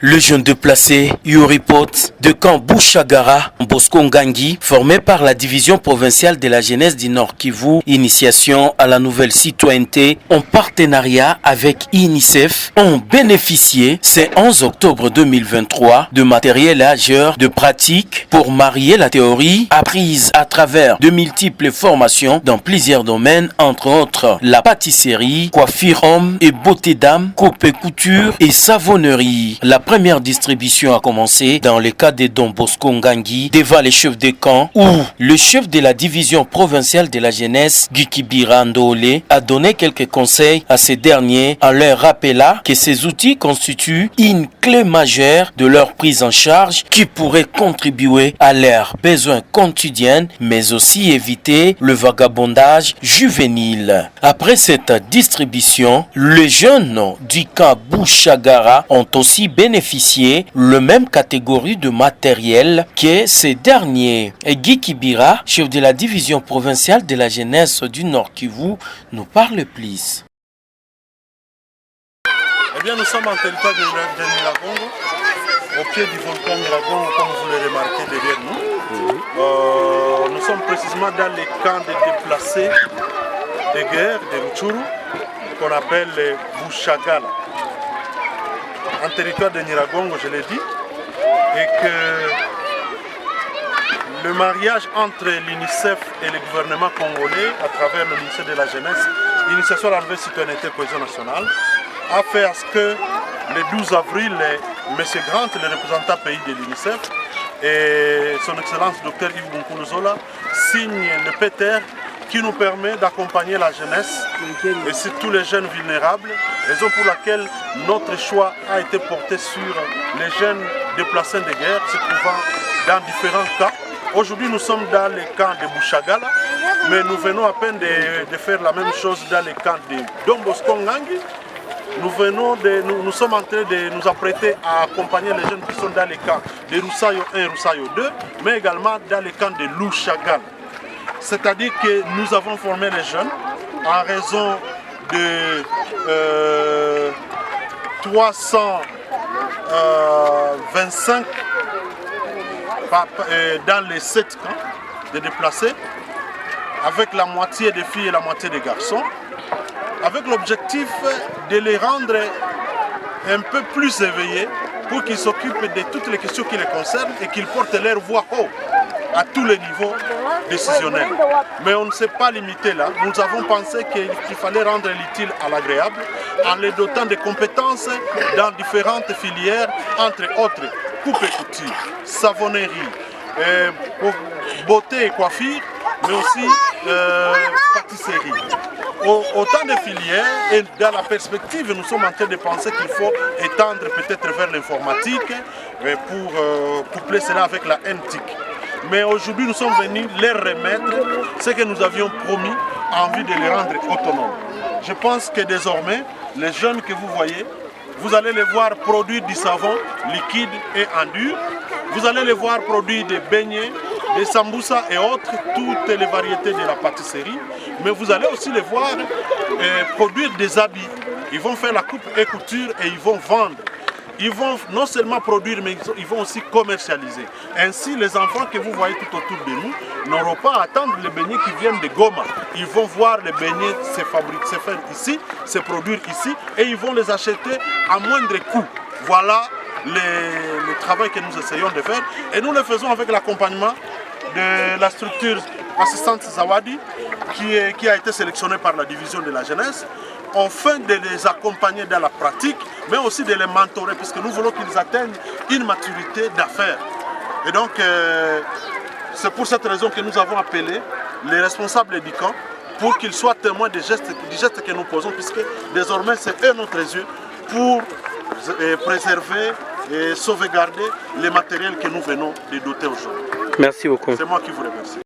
Le jeune déplacé Yuripot de camp Bouchagara, Bosco Ngangi, formé par la division provinciale de la jeunesse du Nord Kivu, initiation à la nouvelle citoyenneté en partenariat avec UNICEF, ont bénéficié ce 11 octobre 2023 de matériel âgeur de pratique pour marier la théorie apprise à travers de multiples formations dans plusieurs domaines, entre autres la pâtisserie, coiffure homme et beauté dame, coupe et couture et savonnerie. La première distribution a commencé dans le cas de Don Bosco Ngangi devant les chefs de camp où le chef de la division provinciale de la jeunesse, Gikibira Ndole, a donné quelques conseils à ces derniers en leur rappelant que ces outils constituent une clé majeure de leur prise en charge qui pourrait contribuer à leurs besoins quotidiens mais aussi éviter le vagabondage juvénile. Après cette distribution, les jeunes du camp Bouchagara ont aussi bénéficié le même catégorie de matériel que ces derniers. Et Guy Kibira, chef de la division provinciale de la jeunesse du Nord Kivu, nous parle plus. Eh bien, nous sommes en territoire de Nyiragongo, au pied du volcan Nyiragongo, comme vous le remarquez derrière nous. Nous sommes précisément dans les camps de déplacés de guerre de Rutshuru, qu'on appelle les Bouchagala. En territoire de Nyiragongo, je l'ai dit, et que le mariage entre l'UNICEF et le gouvernement congolais, à travers le ministère de la Jeunesse, l'initiation à la nouvelle citoyenneté et cohésion nationale, a fait à ce que le 12 avril, M. Grant, le représentant pays de l'UNICEF, et son Excellence Dr Yves Bunkoulouzola signe le PTR qui nous permet d'accompagner la jeunesse et surtout les jeunes vulnérables, raison pour laquelle notre choix a été porté sur les jeunes déplacés de guerre se trouvant dans différents camps. Aujourd'hui, nous sommes dans les camps de Bouchagala, mais nous venons à peine de faire la même chose dans les camps de Don Bosco Ngangi. Nous sommes en train de nous apprêter à accompagner les jeunes qui sont dans les camps de Roussayo 1 et Roussayo 2, mais également dans les camps de Louchagala. C'est-à-dire que nous avons formé les jeunes en raison de 325 dans les 7 camps de déplacés, avec la moitié des filles et la moitié des garçons, avec l'objectif de les rendre un peu plus éveillés pour qu'ils s'occupent de toutes les questions qui les concernent et qu'ils portent leur voix haut à tous les niveaux décisionnels. Mais on ne s'est pas limité là. Nous avons pensé qu'il fallait rendre l'utile à l'agréable en les dotant de compétences dans différentes filières, entre autres coupe et couture, savonnerie, beauté et coiffure, mais aussi pâtisserie. Autant de filières, et dans la perspective, nous sommes en train de penser qu'il faut étendre peut-être vers l'informatique pour coupler cela avec la NTIC. Mais aujourd'hui, nous sommes venus leur remettre ce que nous avions promis en vue de les rendre autonomes. Je pense que désormais, les jeunes que vous voyez, vous allez les voir produire du savon liquide et en dur. Vous allez les voir produire des beignets, des samboussas et autres, toutes les variétés de la pâtisserie. Mais vous allez aussi les voir produire des habits. Ils vont faire la coupe et couture et ils vont vendre. Ils vont non seulement produire, mais ils vont aussi commercialiser. Ainsi, les enfants que vous voyez tout autour de nous n'auront pas à attendre les beignets qui viennent de Goma. Ils vont voir les beignets se faire ici, se produire ici, et ils vont les acheter à moindre coût. Voilà le travail que nous essayons de faire. Et nous le faisons avec l'accompagnement de la structure assistante Zawadi, qui a été sélectionnée par la division de la jeunesse, afin de les accompagner dans la pratique, mais aussi de les mentorer, puisque nous voulons qu'ils atteignent une maturité d'affaires. Et donc, c'est pour cette raison que nous avons appelé les responsables du camp pour qu'ils soient témoins du geste que nous posons, puisque désormais c'est eux notre yeux pour préserver et sauvegarder les matériels que nous venons de doter aujourd'hui. Merci beaucoup. C'est moi qui vous remercie.